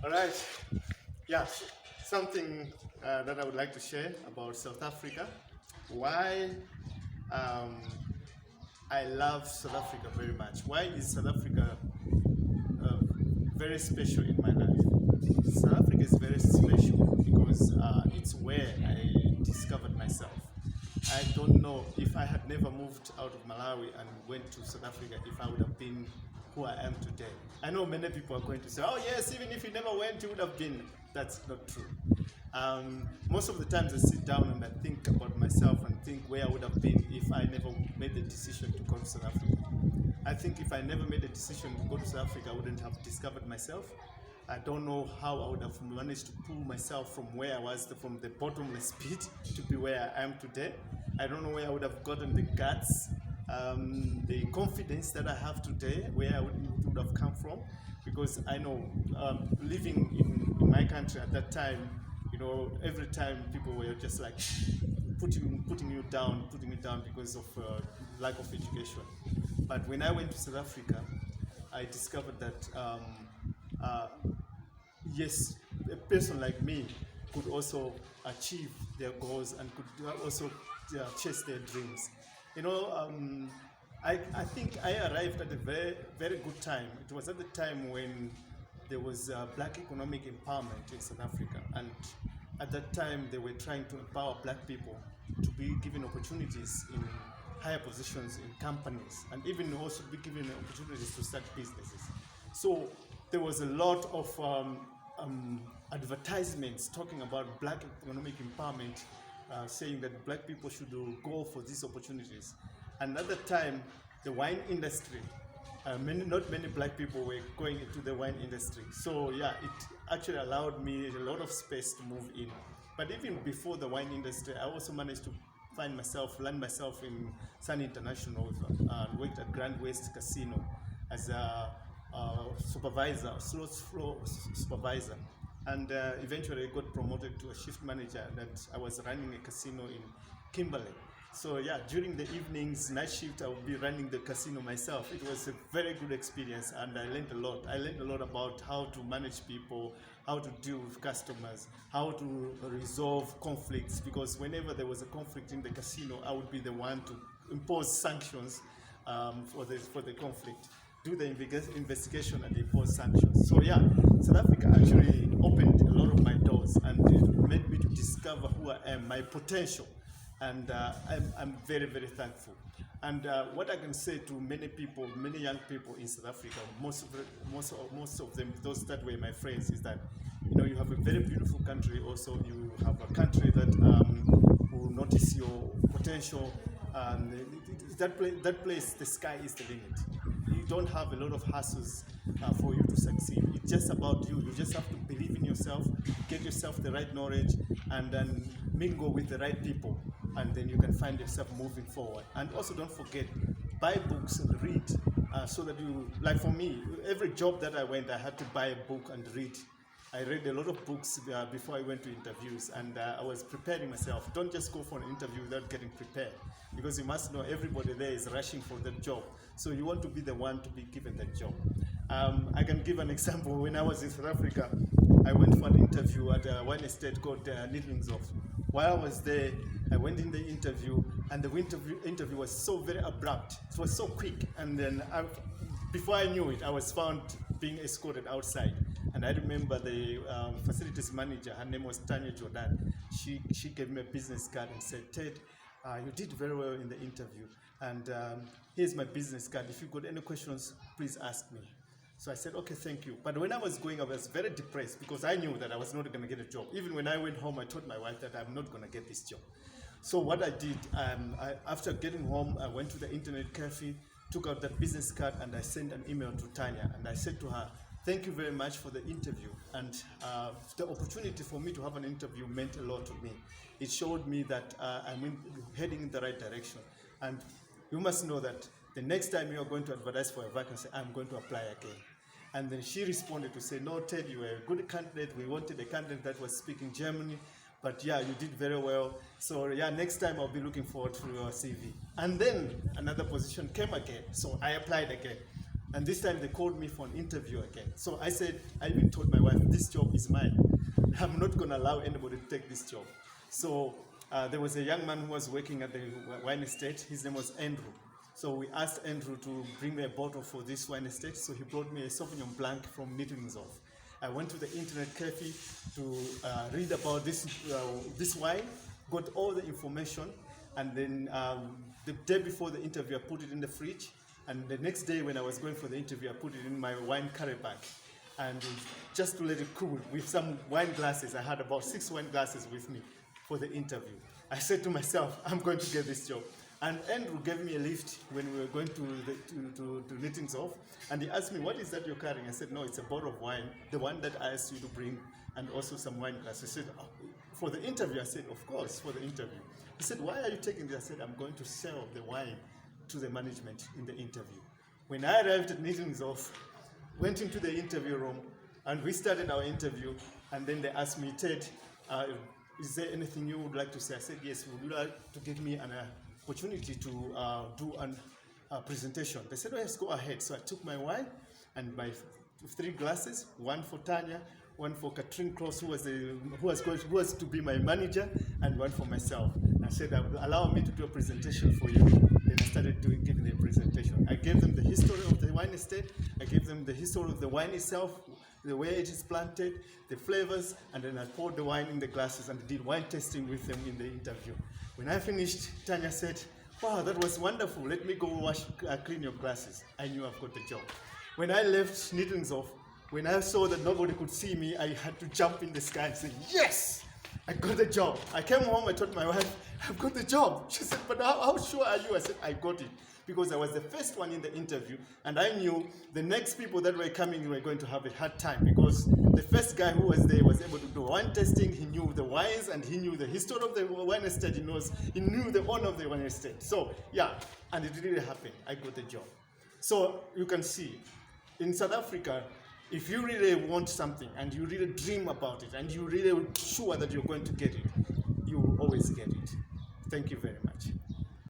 All right. Yeah, something that I would like to share about South Africa. Why um, I love South Africa very much. Why is South Africa uh, very special in my life? South Africa is very special because it's where I discovered myself. I don't know if I had never moved out of Malawi and went to South Africa, if I would have been who I am today. I know many people are going to say, oh yes, even if you never went, you would have been. That's not true. Most of the times I sit down and I think about myself and think where I would have been if I never made the decision to go to South Africa. I think if I never made a decision to go to South Africa, I wouldn't have discovered myself. I don't know how I would have managed to pull myself from where I was, from the bottomless pit to be where I am today. I don't know where I would have gotten the guts, the confidence that I have today, where it would have come from. Because I know living in my country at that time, every time people were just like putting you down because of lack of education. But when I went to South Africa, I discovered that uh, yes, a person like me could also achieve their goals and could also chase their dreams. You know, I think I arrived at a very, very good time. It was at the time when there was black economic empowerment in South Africa, and at that time they were trying to empower black people to be given opportunities in higher positions in companies, and even also be given opportunities to start businesses. So there was a lot of advertisements talking about black economic empowerment, saying that black people should go for these opportunities. And at that time, the wine industry, not many black people were going into the wine industry. So yeah, it actually allowed me a lot of space to move in. But even before the wine industry, I also managed to land myself in Sun International, and worked at Grand West Casino as a supervisor, slots floor supervisor, and eventually I got promoted to a shift manager. That I was running a casino in Kimberley. So yeah, during the evenings, night shift, I would be running the casino myself. It was a very good experience, and I learned a lot. I learned a lot about how to manage people, how to deal with customers, how to resolve conflicts. Because whenever there was a conflict in the casino, I would be the one to impose sanctions for the conflict, do the investigation and impose sanctions. So yeah, South Africa actually opened a lot of my doors, and it made me to discover who I am, my potential. And I'm very, very thankful. And what I can say to many people, many young people in South Africa, most of them, those that were my friends, is that you have a very beautiful country. Also, you have a country that will notice your potential. That place, the sky is the limit. You don't have a lot of hassles for you to succeed. It's just about you. You just have to believe in yourself, get yourself the right knowledge, and then mingle with the right people, and then you can find yourself moving forward. And also don't forget, buy books and read, so that like for me, every job that I went, I had to buy a book and read. I read a lot of books before I went to interviews, and I was preparing myself. Don't just go for an interview without getting prepared, because you must know everybody there is rushing for that job. So you want to be the one to be given that job. I can give an example. When I was in South Africa, I went for an interview at one estate called Nidlingshof. While I was there, I went in the interview, and the interview was so very abrupt. It was so quick, and then before I knew it, I was found being escorted outside. And I remember the facilities manager, her name was Tanya Jordan. She gave me a business card and said, Ted, you did very well in the interview, and here's my business card. If you've got any questions, please ask me. So I said, okay, thank you. But when I was going, I was very depressed because I knew that I was not going to get a job. Even when I went home, I told my wife that I'm not going to get this job. So what I did, after getting home, I went to the internet cafe, took out that business card, and I sent an email to Tanya. And I said to her, thank you very much for the interview. And the opportunity for me to have an interview meant a lot to me. It showed me that I'm heading in the right direction. And you must know that the next time you are going to advertise for a vacancy, I'm going to apply again. And then she responded to say, no, Ted, you were a good candidate. We wanted a candidate that was speaking German, but yeah, you did very well. So yeah, next time I'll be looking forward to your CV. And then another position came again. So I applied again. And this time they called me for an interview again. So I said, I even told my wife, this this job is mine. I'm not going to allow anybody to take this job. So there was a young man who was working at the wine estate. His name was Andrew. So we asked Andrew to bring me a bottle for this wine estate. So he brought me a Sauvignon Blanc from Nittlingshof. I went to the internet cafe to read about this wine, got all the information, and then the day before the interview, I put it in the fridge. And the next day when I was going for the interview, I put it in my wine carry bag. And just to let it cool with some wine glasses, I had about 6 wine glasses with me for the interview. I said to myself, I'm going to get this job. And Andrew gave me a lift when we were going to Nittlingshof, and he asked me, what is that you're carrying? I said, no, it's a bottle of wine, the one that I asked you to bring, and also some wine glasses. He said, oh, for the interview? I said, of course, for the interview. He said, why are you taking this? I said, I'm going to sell the wine to the management in the interview. When I arrived at Nittlingshof, went into the interview room, and we started our interview, and then they asked me, Ted, is there anything you would like to say? I said, yes, would you like to give me an opportunity to do a presentation? They said, oh, yes, go ahead. So I took my wine and my 3 glasses, one for Tanya, one for Katrin Kloss, who was to be my manager, and one for myself. I said, allow me to do a presentation for you. Then I started giving the presentation. I gave them the history of the wine estate. I gave them the history of the wine itself, the way it is planted, the flavors, and then I poured the wine in the glasses and did wine tasting with them in the interview. When I finished, Tanya said, wow, that was wonderful. Let me go clean your glasses. I knew I've got the job. When I left Nittlingshof, when I saw that nobody could see me, I had to jump in the sky and say, yes, I got the job. I came home, I told my wife, I've got the job. She said, but how sure are you? I said, I got it. Because I was the first one in the interview, and I knew the next people that were coming were going to have a hard time, because the first guy who was there was able to do wine tasting. He knew the wines, and he knew the history of the wine estate. He knew the owner of the wine estate. So yeah, and it really happened. I got the job. So you can see, in South Africa, if you really want something and you really dream about it and you really sure that you're going to get it, you will always get it. Thank you very much.